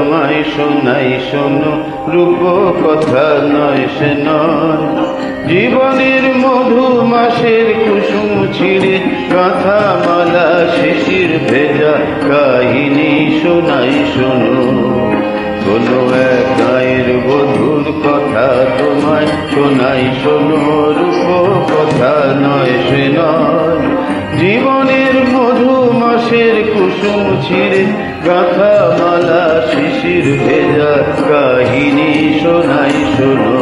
তোমায় শোনাই শোনো, রূপ কথা নয় সে নয়। জীবনের মধু মাসের কুসুম ছিঁড়ে গাঁথা মালা শিশির ভেজা কাহিনী শোনাই শোনো। কোনো এক গায়ের বধুর কথা তোমায় শোনাই শোনো, রূপ কথা নয় সে নয়। জীবনের মধু মাসের কুসুম ছিঁড়ে গাঁথা মালা শিশির ভেজা কাহিনী শোনাই শোনো।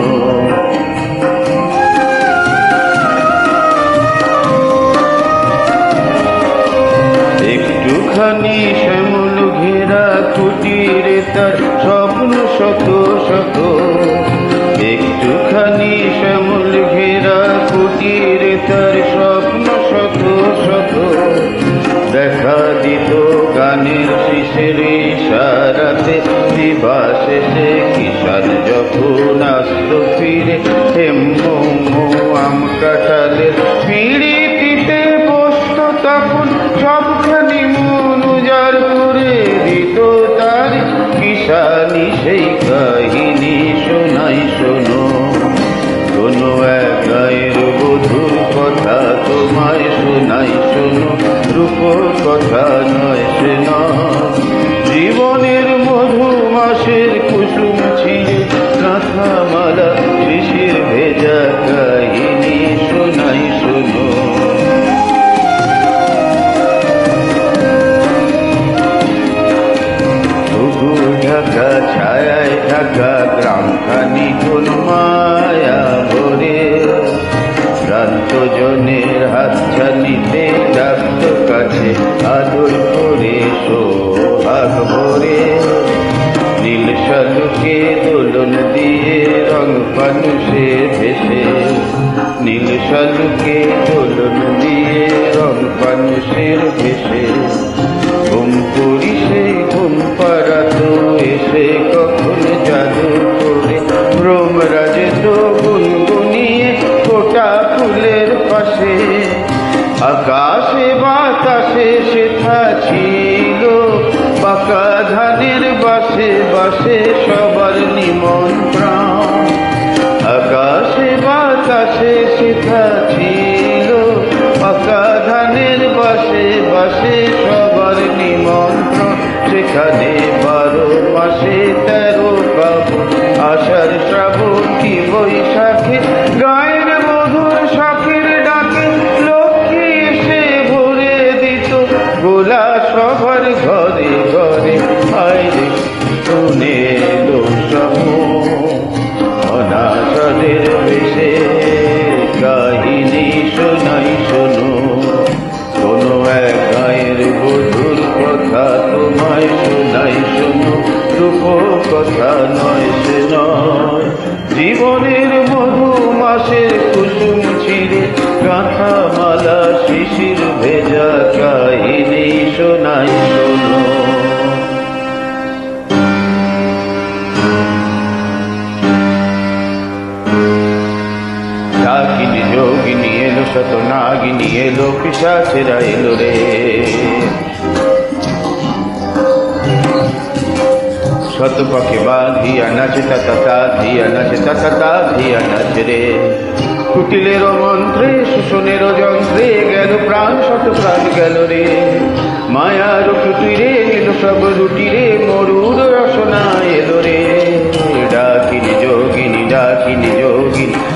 একটুখানি শ্যামল ঘেরা কুটিরে তার স্বপ্ন শত শত। একটুখানি শ্যামল ঘেরা কুটিরে তার স্বপ্ন শত শত। দেখা দিত গানের শিশের ইশারাতে দিবাশেষে কিষান যখন আসত ফিরে। হেমো আম কাঁঠালের পিড়িতে বসত তখন সবখানি মন উজাড় করে দিত তার কিষানি সেই কাহিনী শোনাই শোনো। কোনো এক গায়ের বধুর কথা তোমায় শোনাই শোনো, রূপ কথা নয় সে নয়। জীবনের মধু মাসের কুসুম ছিঁড়ে গাঁথা মালা শিশির ভেজা কাহিনী শোনাই শোনো। ঢাকা ছায়ায় ঢাকা গ্রামখানি কোন মায়া ভরে। ভ্রান্ত জনের হাতছানিতে ডাকত কাছে আদর করে সোহাগ ভরে। নীল শালুকে দোলন দিয়ে রং ফানুষে ভেসে। নীল শালুকে দোলন দিয়ে রং ফানুষের ভেসে। ঘুম পড়ি সেই ঘুম পাড়াতো এসে কখন জাদু করে। ভ্রমরাজে তো গুনগুনিয়ে ফোটা ফুলের পাশে। আকাশে বাতাসে সেথা ছিল পাকা ধানের বাসে বাসে সবার নিমন্ত্রণ। আকাশে বাতাসে সেথা ছিল পাকা ধানের বাসে বাসে সবার নিমন্ত্রণ। সেখানে 12 মাসে 13 পাবন, আষাঢ় শ্রাবণ কি বৈশাখে গায়ের মধুর শখের ডাকে লক্ষ্মী এসে ভরে দিত গোলা সবার ঘরে ঘরে। আইরে শুনে এলো সমূহ অনাসরের বেশে কাহিনী শোনাই শোনো। কোনো এক গায়ের বধুর কথা তোমায় শোনাই শোনো, রূপ কথা নয় সে নয়। জীবনের মধু মাসের কুসুম ছিঁড়ে গাঁথা মালা শিশির ভেজা কাহিনী শোনাই শোনো। ডাকিনী যোগিনী এলো শত নাগিনী এলো পিশাচেরা এলো রে। শত পাখি বাঁধিয়া নাচে তা ধিয়া নাচে তা ধিয়া নাচে রে। কুটিলের মন্ত্রে শোষণের যন্ত্রে গেল প্রাণ শত প্রাণ গেল রে। মায়ার কুটিরে এলো সব রুটি রে, মরুর রসনা এলো রে। ডাকিনী যোগিনী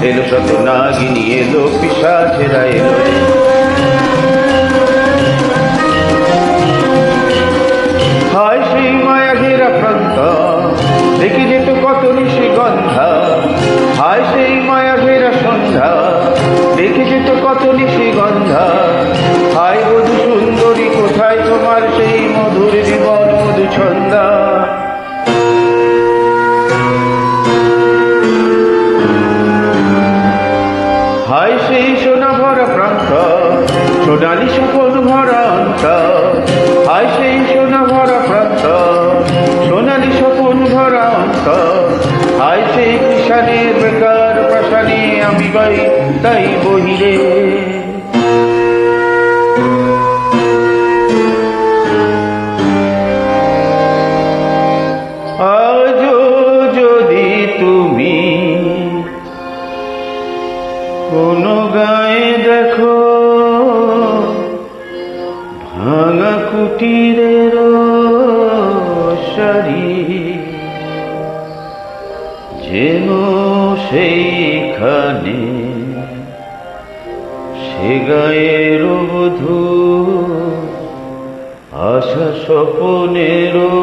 এলো শত নাগিনী এলো পিশাচেরা এলো রে। হায় সেই মায়া ঘেরা প্রান্ত দেখি যেত কত নিশি গন্ধা। হায় সেই মায়া ঘেরা সন্ধ্যা দেখি যেত কত নিশি গন্ধা। হায় বধূ সুন্দরী কোথায় তোমার সেই মধুর জীবন মধু ছন্দা। হায় সেই সোনা ভরা প্রান্ত সোনালি স্বপন ভরা অন্তর। হায় সেই সোনা ভরা প্রান্ত সোনালি স্বপন ভরা অন্তর। হায় সেই কিষানের বেকার প্রাসানে আমি গাই তাই বহিরে। কুটিরের সারি যেন সেইখানে সে গায়ের বধূ আশা স্বপনেরও